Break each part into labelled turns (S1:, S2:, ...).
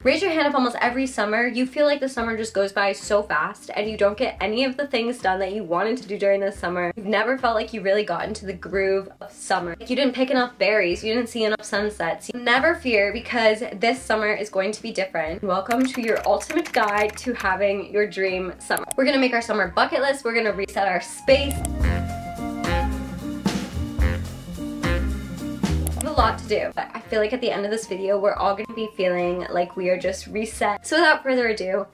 S1: Raise your hand if almost every summer you feel like the summer just goes by so fast and you don't get any of the things done that you wanted to do during the summer. You've never felt like you really got into the groove of summer. Like you didn't pick enough berries, you didn't see enough sunsets. Never fear, because this summer is going to be different. Welcome to your ultimate guide to having your dream summer. We're gonna make our summer bucket list. We're gonna reset our space. A lot to do, but I feel like at the end of this video we're all gonna be feeling like we are just reset. So without further ado,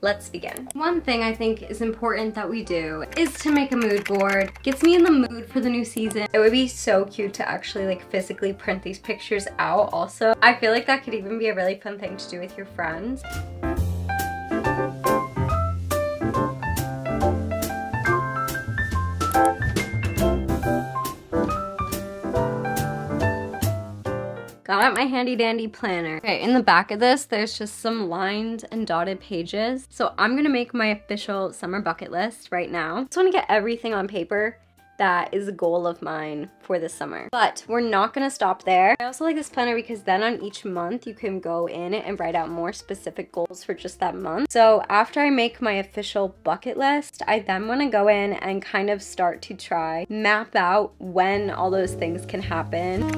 S1: let's begin. One thing I think is important that we do is to make a mood board. Gets me in the mood for the new season. It would be so cute to actually like physically print these pictures out also. I feel like that could even be a really fun thing to do with your friends. Got out my handy dandy planner. Okay, in the back of this, there's just some lined and dotted pages. So I'm gonna make my official summer bucket list right now. I just wanna get everything on paper. That is a goal of mine for this summer. But we're not gonna stop there. I also like this planner because then on each month you can go in and write out more specific goals for just that month. So after I make my official bucket list, I then wanna go in and kind of start to try map out when all those things can happen.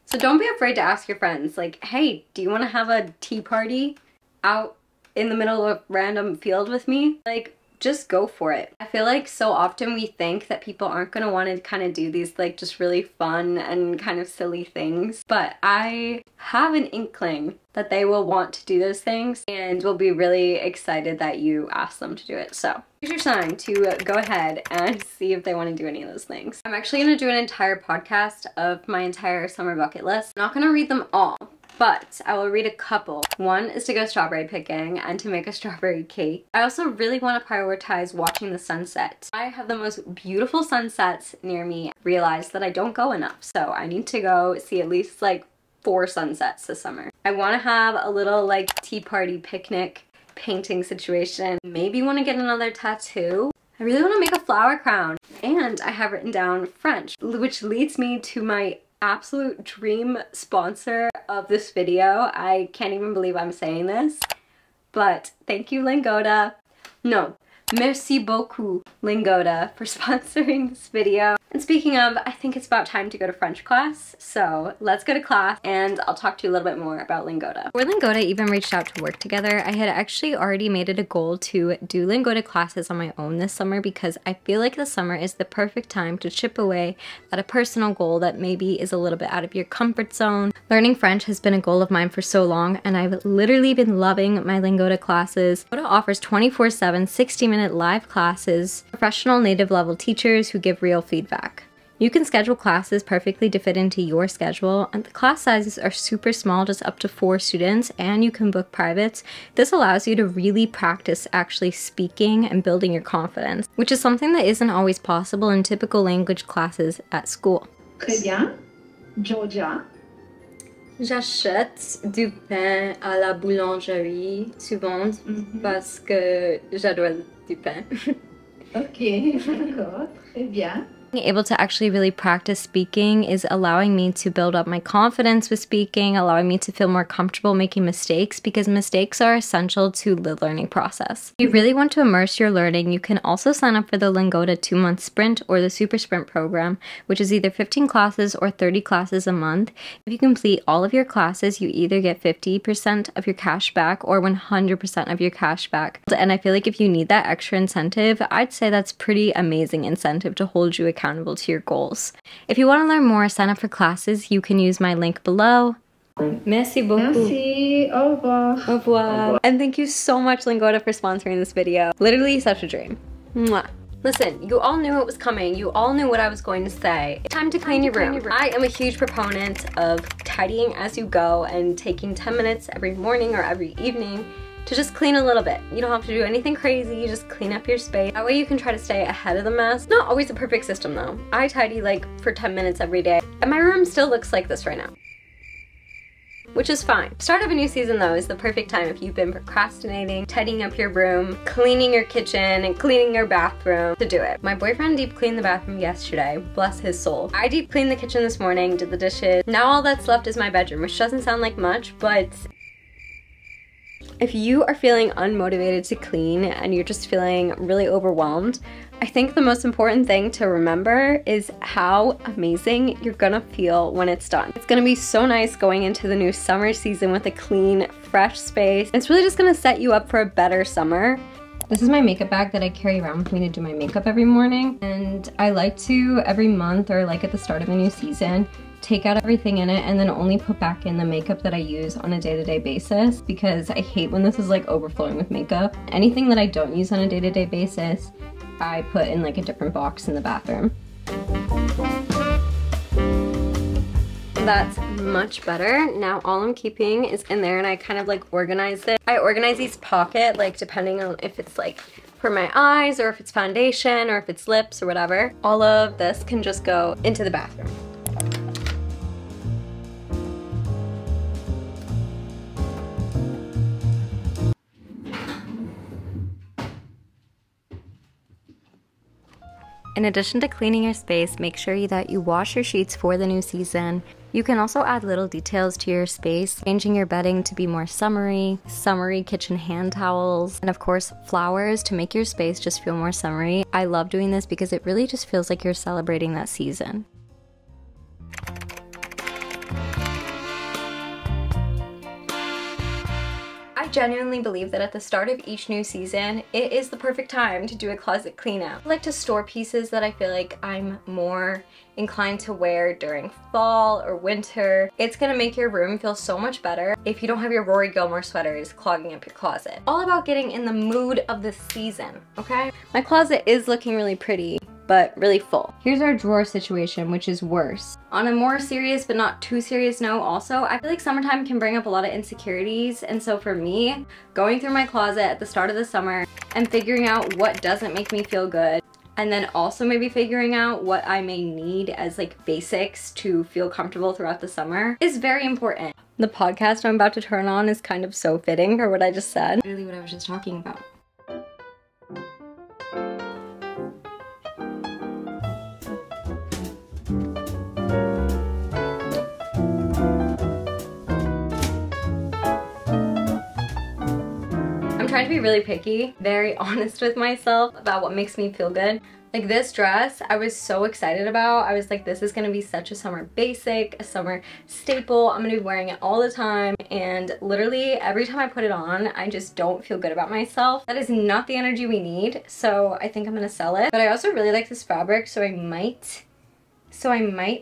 S1: So don't be afraid to ask your friends, like, hey, do you want to have a tea party out in the middle of a random field with me? Like, just go for it. I feel like so often we think that people aren't going to want to kind of do these like just really fun and kind of silly things, but I have an inkling that they will want to do those things and will be really excited that you ask them to do it. So here's your sign to go ahead and see if they want to do any of those things. I'm actually going to do an entire podcast of my entire summer bucket list. I'm not going to read them all, but I will read a couple. One is to go strawberry picking and to make a strawberry cake. I also really want to prioritize watching the sunset. I have the most beautiful sunsets near me. I realized that I don't go enough, so I need to go see at least like 4 sunsets this summer. I want to have a little like tea party picnic painting situation. Maybe want to get another tattoo. I really want to make a flower crown. And I have written down French, which leads me to my absolute dream sponsor of this video. I can't even believe I'm saying this, but thank you Lingoda. No, merci beaucoup Lingoda for sponsoring this video. And speaking of, I think it's about time to go to French class, so let's go to class and I'll talk to you a little bit more about Lingoda. Before Lingoda even reached out to work together, I had actually already made it a goal to do Lingoda classes on my own this summer because I feel like the summer is the perfect time to chip away at a personal goal that maybe is a little bit out of your comfort zone. Learning French has been a goal of mine for so long, and I've literally been loving my Lingoda classes. Lingoda offers 24/7, 60-minute live classes, professional native level teachers who give real feedback. You can schedule classes perfectly to fit into your schedule, and the class sizes are super small, just up to 4 students, and you can book privates. This allows you to really practice actually speaking and building your confidence, which is something that isn't always possible in typical language classes at school.
S2: Très bien. Georgia.
S1: J'achète du pain à la boulangerie souvent parce que j'adore du pain.
S2: Ok, d'accord. Très bien.
S1: Being able to actually really practice speaking is allowing me to build up my confidence with speaking, allowing me to feel more comfortable making mistakes, because mistakes are essential to the learning process. If you really want to immerse your learning, you can also sign up for the Lingoda 2-month sprint or the Super Sprint program, which is either 15 classes or 30 classes a month. If you complete all of your classes, you either get 50% of your cash back or 100% of your cash back. And I feel like if you need that extra incentive, I'd say that's pretty amazing incentive to hold you accountable to your goals. If you want to learn more, sign up for classes. You can use my link below. Merci beaucoup.
S2: Merci. Au revoir.
S1: Au revoir. And thank you so much, Lingoda, for sponsoring this video. Literally such a dream. Mwah. Listen, you all knew it was coming. You all knew what I was going to say. It's time to clean your room. I am a huge proponent of tidying as you go and taking 10 minutes every morning or every evening to just clean a little bit. You don't have to do anything crazy, you just clean up your space. That way you can try to stay ahead of the mess. Not always a perfect system though. I tidy like for 10 minutes every day, and my room still looks like this right now. which is fine. Start of a new season though is the perfect time if you've been procrastinating, tidying up your room, cleaning your kitchen, and cleaning your bathroom to do it. My boyfriend deep cleaned the bathroom yesterday, bless his soul. I deep cleaned the kitchen this morning, did the dishes. Now all that's left is my bedroom, which doesn't sound like much, but if you are feeling unmotivated to clean and you're just feeling really overwhelmed, I think the most important thing to remember is how amazing you're gonna feel when it's done. It's gonna be so nice going into the new summer season with a clean, fresh space. It's really just gonna set you up for a better summer. This is my makeup bag that I carry around with me to do my makeup every morning. And I like to, every month or like at the start of a new season, take out everything in it and then only put back in the makeup that I use on a day-to-day basis, because I hate when this is like overflowing with makeup. Anything that I don't use on a day-to-day basis, I put in like a different box in the bathroom. That's much better. Now all I'm keeping is in there, and I kind of like organized it. I organize each pocket like depending on if it's like for my eyes or if it's foundation or if it's lips or whatever. All of this can just go into the bathroom. In addition to cleaning your space, make sure that you wash your sheets for the new season. You can also add little details to your space, changing your bedding to be more summery kitchen hand towels, and of course flowers to make your space just feel more summery. I love doing this because it really just feels like you're celebrating that season. I genuinely believe that at the start of each new season, it is the perfect time to do a closet cleanup. I like to store pieces that I feel like I'm more inclined to wear during fall or winter. It's gonna make your room feel so much better if you don't have your Rory Gilmore sweaters clogging up your closet. All about getting in the mood of the season, okay? My closet is looking really pretty, but really full. Here's our drawer situation, which is worse. On a more serious but not too serious note also, I feel like summertime can bring up a lot of insecurities, and so for me, going through my closet at the start of the summer and figuring out what doesn't make me feel good, and then also maybe figuring out what I may need as like basics to feel comfortable throughout the summer is very important. The podcast I'm about to turn on is kind of so fitting for what I just said. Really what I was just talking about. I'm trying to be really picky, very honest with myself about what makes me feel good. Like this dress, I was so excited about. I was like, this is gonna be such a summer basic, a summer staple. I'm gonna be wearing it all the time. And literally every time I put it on, I just don't feel good about myself. That is not the energy we need. So I think I'm gonna sell it. But I also really like this fabric, so I might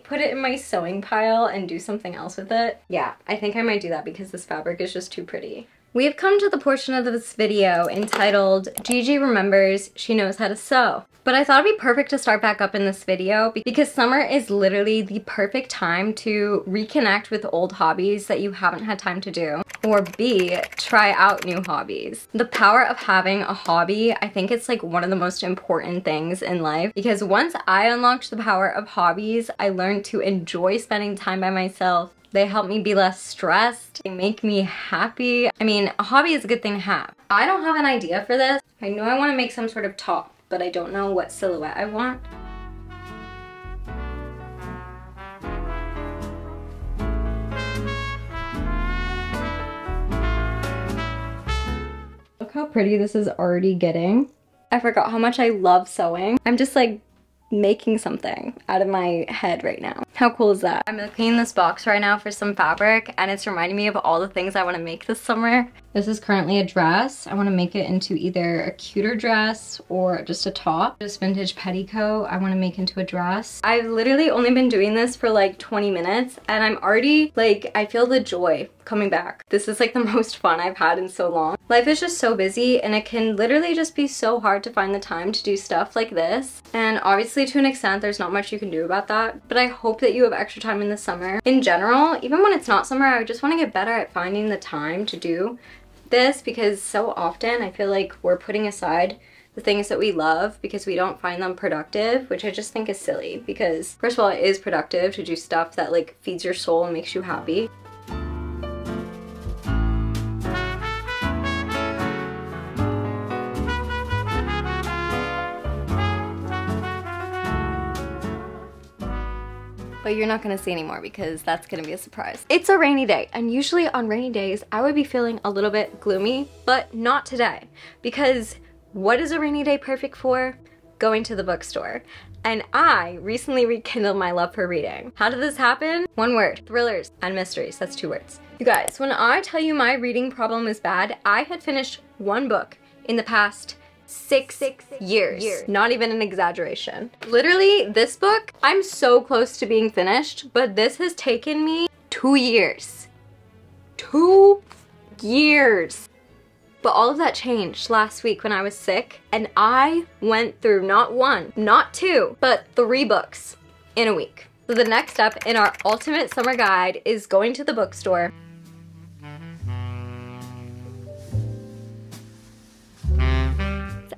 S1: put it in my sewing pile and do something else with it. Yeah, I think I might do that because this fabric is just too pretty. We have come to the portion of this video entitled Gigi Remembers She Knows How to Sew. But I thought it'd be perfect to start back up in this video because summer is literally the perfect time to reconnect with old hobbies that you haven't had time to do, or B, try out new hobbies. The power of having a hobby, I think it's like one of the most important things in life, because once I unlocked the power of hobbies, I learned to enjoy spending time by myself. They help me be less stressed. They make me happy. I mean, a hobby is a good thing to have. I don't have an idea for this. I know I want to make some sort of top, but I don't know what silhouette I want. Look how pretty this is already getting. I forgot how much I love sewing. I'm just like making something out of my head right now. How cool is that? I'm looking in this box right now for some fabric, and it's reminding me of all the things I want to make this summer. This is currently a dress. I want to make it into either a cuter dress or just a top. This vintage petticoat I want to make into a dress. I've literally only been doing this for like 20 minutes and I'm already like, I feel the joy coming back. This is like the most fun I've had in so long. Life is just so busy and it can literally just be so hard to find the time to do stuff like this. And obviously to an extent there's not much you can do about that, but I hope that you have extra time in the summer. In general, even when it's not summer, I just want to get better at finding the time to do this, because so often I feel like we're putting aside the things that we love because we don't find them productive, which I just think is silly, because first of all, it is productive to do stuff that like feeds your soul and makes you happy. but you're not gonna see anymore because that's gonna be a surprise. It's a rainy day, and usually on rainy days, I would be feeling a little bit gloomy, but not today. Because what is a rainy day perfect for? Going to the bookstore. And I recently rekindled my love for reading. How did this happen? One word: thrillers and mysteries. That's 2 words. You guys, when I tell you my reading problem is bad, I had finished 1 book in the past 6 years. Not even an exaggeration. Literally, this book, I'm so close to being finished, but this has taken me 2 years. 2 years. But all of that changed last week when I was sick, and I went through not 1, not 2, but 3 books in a week. So the next step in our ultimate summer guide is going to the bookstore.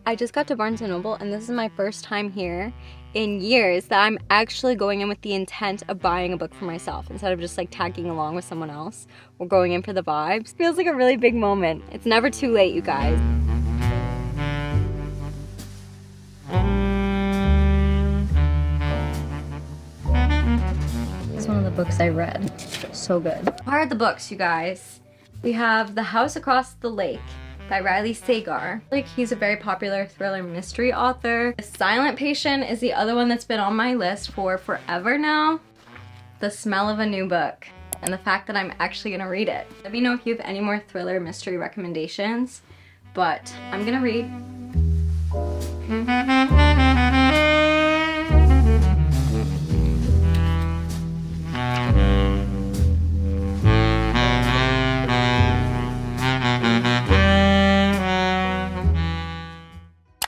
S1: I just got to Barnes & Noble, and this is my first time here in years that I'm actually going in with the intent of buying a book for myself instead of just like tagging along with someone else or going in for the vibes. Feels like a really big moment. It's never too late, you guys. It's one of the books I read. So good. What are the books, you guys? We have The House Across the Lake by Riley Sagar. Like, he's a very popular thriller mystery author. The Silent Patient is the other one that's been on my list for forever now. The Smell of a New Book, and the fact that I'm actually gonna read it. Let me know if you have any more thriller mystery recommendations, but I'm gonna read.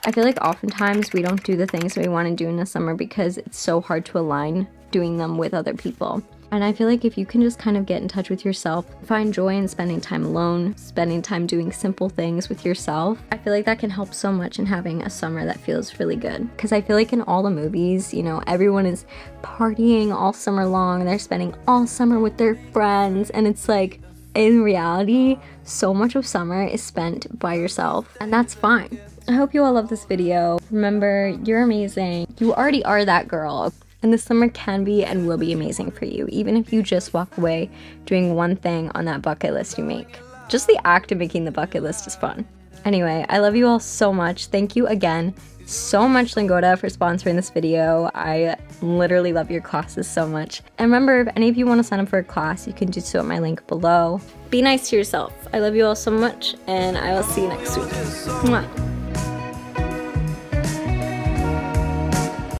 S1: I feel like oftentimes we don't do the things we want to do in the summer because it's so hard to align doing them with other people. And I feel like if you can just kind of get in touch with yourself, find joy in spending time alone, spending time doing simple things with yourself, I feel like that can help so much in having a summer that feels really good. Because I feel like in all the movies, you know, everyone is partying all summer long, they're spending all summer with their friends, and it's like, in reality, so much of summer is spent by yourself, and that's fine. I hope you all love this video. Remember, you're amazing. You already are that girl. And this summer can be and will be amazing for you, even if you just walk away doing one thing on that bucket list you make. Just the act of making the bucket list is fun. Anyway, I love you all so much. Thank you again so much, Lingoda, for sponsoring this video. I literally love your classes so much. And remember, if any of you want to sign up for a class, you can do so at my link below. Be nice to yourself. I love you all so much, and I will see you next week. Mwah.